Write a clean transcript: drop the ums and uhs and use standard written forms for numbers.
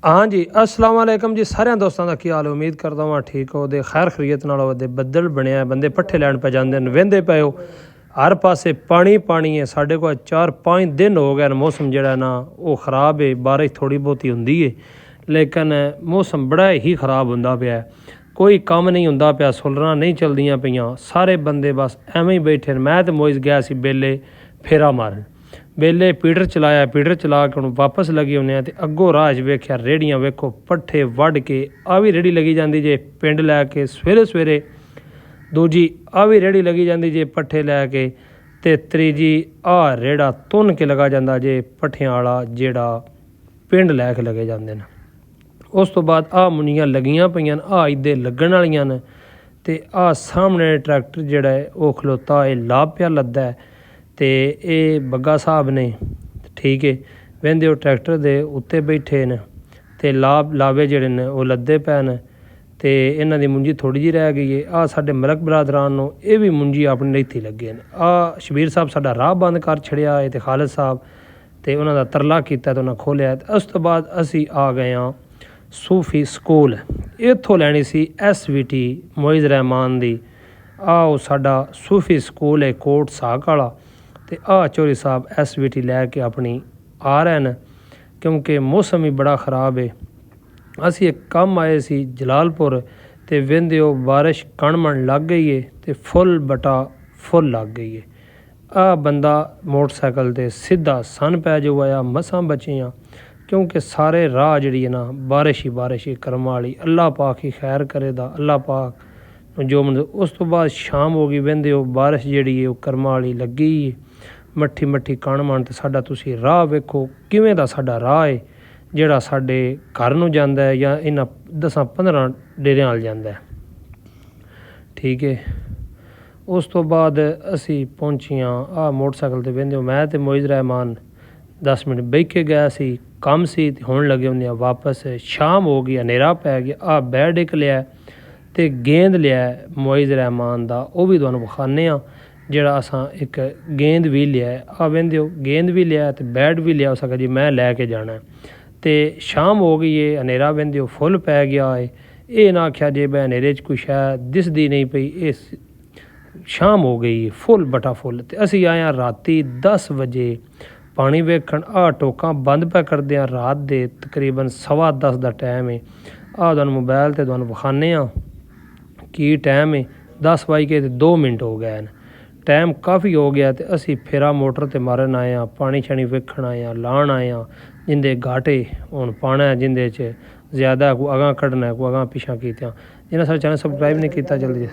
हाँ जी, अस्सलाम वालेकुम जी। सारिਆਂ ਦੋਸਤਾਂ ਦਾ ਕੀ ਹਾਲ ਹੈ? ਉਮੀਦ ਕਰਦਾ ਹਾਂ ਠੀਕ ਹੋ ਤੇ ਖੈਰ ਖਰੀਅਤ ਨਾਲ ਹੋਵੇ। ਬੱਦਲ ਬਣਿਆ, ਬੰਦੇ ਪੱਠੇ ਲੈਣ ਪੈ ਜਾਂਦੇ ਨੇ, ਵਹਿੰਦੇ ਪਏ ਹੋ ਹਰ ਪਾਸੇ ਪਾਣੀ ਪਾਣੀ ਹੈ। ਸਾਡੇ ਕੋਲ 4-5 ਦਿਨ ਹੋ ਗਏ ਮੌਸਮ ਜਿਹੜਾ ਨਾ ਉਹ ख़राब है। बारिश थोड़ी ਬਹੁਤੀ ਹੁੰਦੀ है ਲੇਕਿਨ ਮੌਸਮ ਬੜਾ ਹੀ ख़राब ਹੁੰਦਾ ਪਿਆ। ਕੋਈ ਕੰਮ ਨਹੀਂ ਹੁੰਦਾ ਪਿਆ, ਸੋਲਰਾਂ ਨਹੀਂ ਚਲਦੀਆਂ ਪਈਆਂ, ਸਾਰੇ ਬੰਦੇ ਬਸ ਐਵੇਂ ਹੀ ਬੈਠੇ ਨੇ। ਮੈਂ ਤੇ ਮੋਇਜ਼ ਗਿਆ ਸੀ ਬੇਲੇ ਫੇਰਾ ਮਾਰਨ, बेले पीटर चलाया, पीटर चला के हूँ वापस लगे होने तो अगों राह च वेख्या रेहड़ियाँ वेखो पट्ठे वढ़ के आ भी रेहड़ी लगी जाती जे पिंड लैके सवेरे सवेरे, दूजी आ भी रेहड़ी लगी जाती जे पट्ठे लैके, ते त्रीजी आ रेहड़ा तुन के लगा जाता जे पट्ठियां वाला जेड़ा पिंड लैके लगे जाते हैं। उस तो बाद आ मुनियां लगियां पईयां, आ इदे लगन वालियां ने, ते आ सामने ट्रैक्टर जेड़ा है वो खलोता है लाभ पिया लद्दा है। तो ये बग्गा साहब ने ठीक है वहिंदे ट्रैक्टर दे उत्ते बैठे न, ते लावे जेड़े ने वो लद्दे पै न, ते इन्हां दी मुंजी थोड़ी जी रह गई है। आ साडे मलक बरादरान नो ये भी मुंजी अपनी लेती लगे न। आ शबीर साहब साडा राह बंद कर छड़िया है, ते खालिद साहब ते उन्हां दा तरला कीता ते उन्हां खोलिया। उस तो बाद असी आ गए हाँ सूफी स्कूल, इत्थों लैनी सी SVT मोइज़ रहमान दी। आओ साडा सूफी स्कूल है कोट साक वाला, तो आ चौधरी साहब SVT लैके अपनी आ रहे हैं क्योंकि मौसम ही बड़ा ख़राब है। असी एक कम आए सी जलालपुर, तो वेंदे बारिश कणमण लग गई है, तो फुल बटा फुल लग गई है। आ बंदा मोटरसाइकिल ते सीधा सन पै जो आया, मसां बचियां क्योंकि सारे राह जी है ना बारिश ही करम वाली। अल्लाह पाक ही खैर करे दा, अल्लाह पाक जो मन। उस तो बाद शाम हो गई, वेंदे बारिश जी है करम वाली लगी है, मट्ठी मट्ठी कण मन। तो साडा तुसी राह वेखो किवें दा साडा राह है जिहड़ा साडे घर नूं जांदा है या इन्हां 10-15 डेरियां नाल जांदा है, ठीक है। उस तो बाद असी पहुंचियां आ मोटरसाइकिल ते वेंदे मैं ते मोइज़ रहमान 10 मिनट बह के गया सी, कम सी होण लगे होंदे वापस। शाम हो गई, हनेरा पै गया। आ बैट इक लिया ते गेंद लिया मोइज़ रहमान दा, वो भी तुहानूं विखाने आ जेड़ा असां एक गेंद भी लिया। आ वेंदे गेंद भी लिया ते बैट भी लिया, उस आखेआ जी मैं लैके जाना है। तो शाम हो गई है, हनेरा वेंदे फुल पै गया है। ये ना आख्या जे मैं हनेरे च कुछ है दिसदी नहीं पई, इस शाम हो गई है फुल बटा फुल। तो असी आए हैं राती 10 बजे पानी वेखण। आ टोकां बंद पै करदे हैं रात दे तकरीबन 10:15 दा टाइम है। आ तुहानूं मोबाइल ते तुहानूं विखाने आ की टाइम है, 10:02 हो गए हैं। टाइम काफ़ी हो गया, तो असी फेरा मोटर ते मारन आए हैं, पानी शानी वेखण आए हैं, लाण आए हैं। जिंदे घाटे हुण पाना है, जिंदे च ज़्यादा को अगां कड्ढना है, को अगां पिछां कीतियां। जिन्हां साडा चैनल सबसक्राइब नहीं किया जल्दी